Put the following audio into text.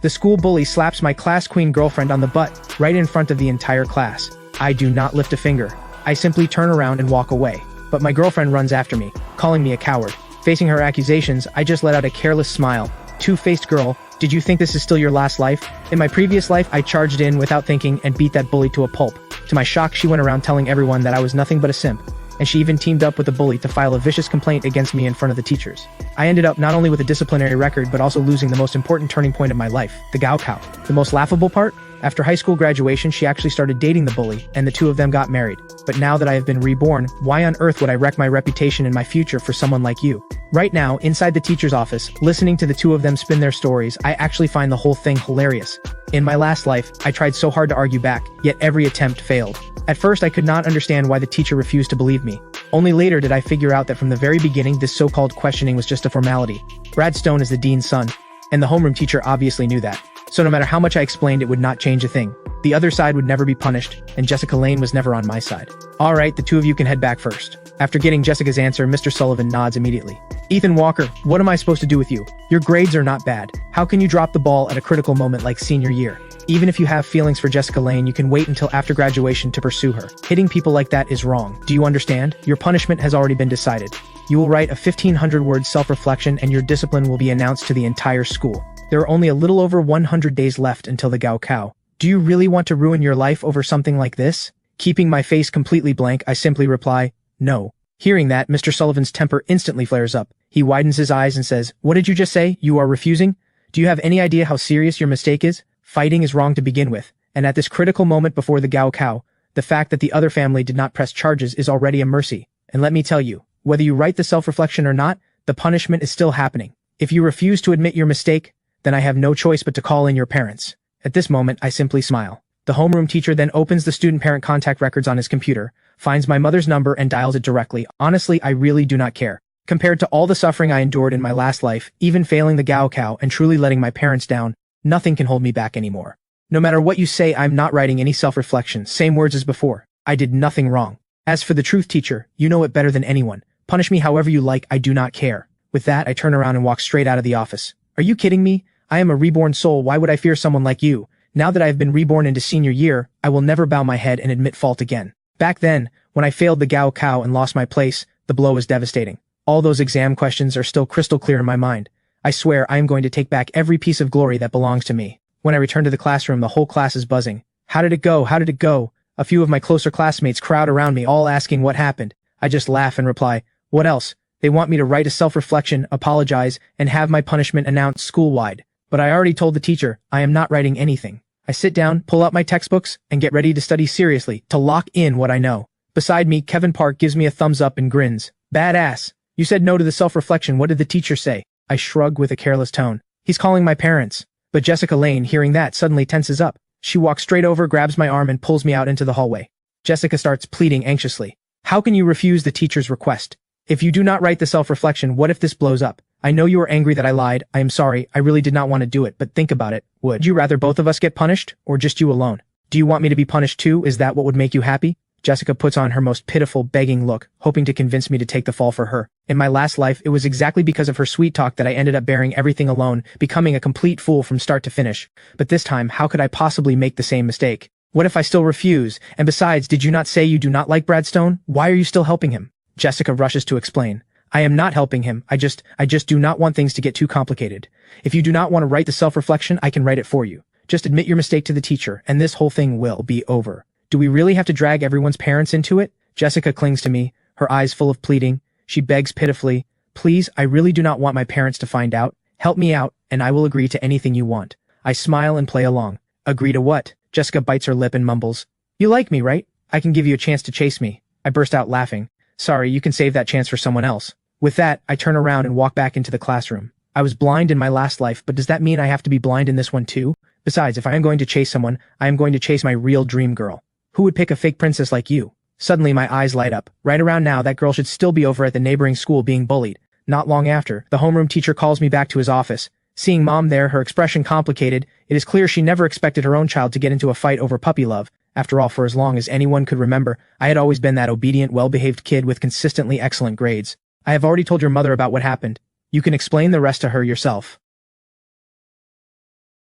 The school bully slaps my class queen girlfriend on the butt, right in front of the entire class. I do not lift a finger. I simply turn around and walk away. But my girlfriend runs after me, calling me a coward. Facing her accusations, I just let out a careless smile. Two-faced girl, did you think this is still your last life? In my previous life, I charged in without thinking and beat that bully to a pulp. To my shock, she went around telling everyone that I was nothing but a simp. And she even teamed up with the bully to file a vicious complaint against me in front of the teachers. I ended up not only with a disciplinary record but also losing the most important turning point of my life, the Gaokao. The most laughable part? After high school graduation, she actually started dating the bully, and the two of them got married. But now that I have been reborn, why on earth would I wreck my reputation and my future for someone like you? Right now, inside the teacher's office, listening to the two of them spin their stories, I actually find the whole thing hilarious. In my last life, I tried so hard to argue back, yet every attempt failed. At first, I could not understand why the teacher refused to believe me. Only later did I figure out that from the very beginning, this so-called questioning was just a formality. Brad Stone is the dean's son, and the homeroom teacher obviously knew that. So no matter how much I explained, it would not change a thing. The other side would never be punished, and Jessica Lane was never on my side. Alright, the two of you can head back first. After getting Jessica's answer, Mr. Sullivan nods immediately. Ethan Walker, what am I supposed to do with you? Your grades are not bad. How can you drop the ball at a critical moment like senior year? Even if you have feelings for Jessica Lane, you can wait until after graduation to pursue her. Hitting people like that is wrong. Do you understand? Your punishment has already been decided. You will write a 1,500-word self-reflection and your discipline will be announced to the entire school. There are only a little over 100 days left until the Gaokao. Do you really want to ruin your life over something like this? Keeping my face completely blank, I simply reply, no. Hearing that, Mr. Sullivan's temper instantly flares up. He widens his eyes and says, what did you just say? You are refusing? Do you have any idea how serious your mistake is? Fighting is wrong to begin with, and at this critical moment before the Gaokao, the fact that the other family did not press charges is already a mercy. And let me tell you, whether you write the self-reflection or not, the punishment is still happening. If you refuse to admit your mistake, then I have no choice but to call in your parents. At this moment, I simply smile. The homeroom teacher then opens the student-parent contact records on his computer, finds my mother's number and dials it directly. Honestly, I really do not care. Compared to all the suffering I endured in my last life, even failing the Gaokao and truly letting my parents down, nothing can hold me back anymore. No matter what you say, I'm not writing any self-reflection, same words as before. I did nothing wrong. As for the truth, teacher, you know it better than anyone. Punish me however you like, I do not care. With that, I turn around and walk straight out of the office. Are you kidding me? I am a reborn soul, why would I fear someone like you? Now that I have been reborn into senior year, I will never bow my head and admit fault again. Back then, when I failed the Gaokao and lost my place, the blow was devastating. All those exam questions are still crystal clear in my mind. I swear I am going to take back every piece of glory that belongs to me. When I return to the classroom, the whole class is buzzing. How did it go? How did it go? A few of my closer classmates crowd around me, all asking what happened. I just laugh and reply, what else? They want me to write a self-reflection, apologize, and have my punishment announced school-wide. But I already told the teacher, I am not writing anything. I sit down, pull out my textbooks, and get ready to study seriously, to lock in what I know. Beside me, Kevin Park gives me a thumbs up and grins. Badass. You said no to the self-reflection, what did the teacher say? I shrug with a careless tone. He's calling my parents. But Jessica Lane, hearing that, suddenly tenses up. She walks straight over, grabs my arm, and pulls me out into the hallway. Jessica starts pleading anxiously. How can you refuse the teacher's request? If you do not write the self-reflection, what if this blows up? I know you are angry that I lied. I am sorry. I really did not want to do it, but think about it. Would you rather both of us get punished, or just you alone? Do you want me to be punished too? Is that what would make you happy? Jessica puts on her most pitiful, begging look, hoping to convince me to take the fall for her. In my last life, it was exactly because of her sweet talk that I ended up bearing everything alone, becoming a complete fool from start to finish. But this time, how could I possibly make the same mistake? What if I still refuse? And besides, did you not say you do not like Brad Stone? Why are you still helping him? Jessica rushes to explain. I am not helping him. I just do not want things to get too complicated. If you do not want to write the self-reflection, I can write it for you. Just admit your mistake to the teacher, and this whole thing will be over. Do we really have to drag everyone's parents into it? Jessica clings to me, her eyes full of pleading. She begs pitifully, please, I really do not want my parents to find out. Help me out, and I will agree to anything you want. I smile and play along. Agree to what? Jessica bites her lip and mumbles. You like me, right? I can give you a chance to chase me. I burst out laughing. Sorry, you can save that chance for someone else. With that, I turn around and walk back into the classroom. I was blind in my last life, but does that mean I have to be blind in this one too? Besides, if I am going to chase someone, I am going to chase my real dream girl. Who would pick a fake princess like you? Suddenly my eyes light up. Right around now, that girl should still be over at the neighboring school being bullied. Not long after, the homeroom teacher calls me back to his office. Seeing Mom there, her expression complicated, it is clear she never expected her own child to get into a fight over puppy love. After all, for as long as anyone could remember, I had always been that obedient, well-behaved kid with consistently excellent grades. I have already told your mother about what happened. You can explain the rest to her yourself.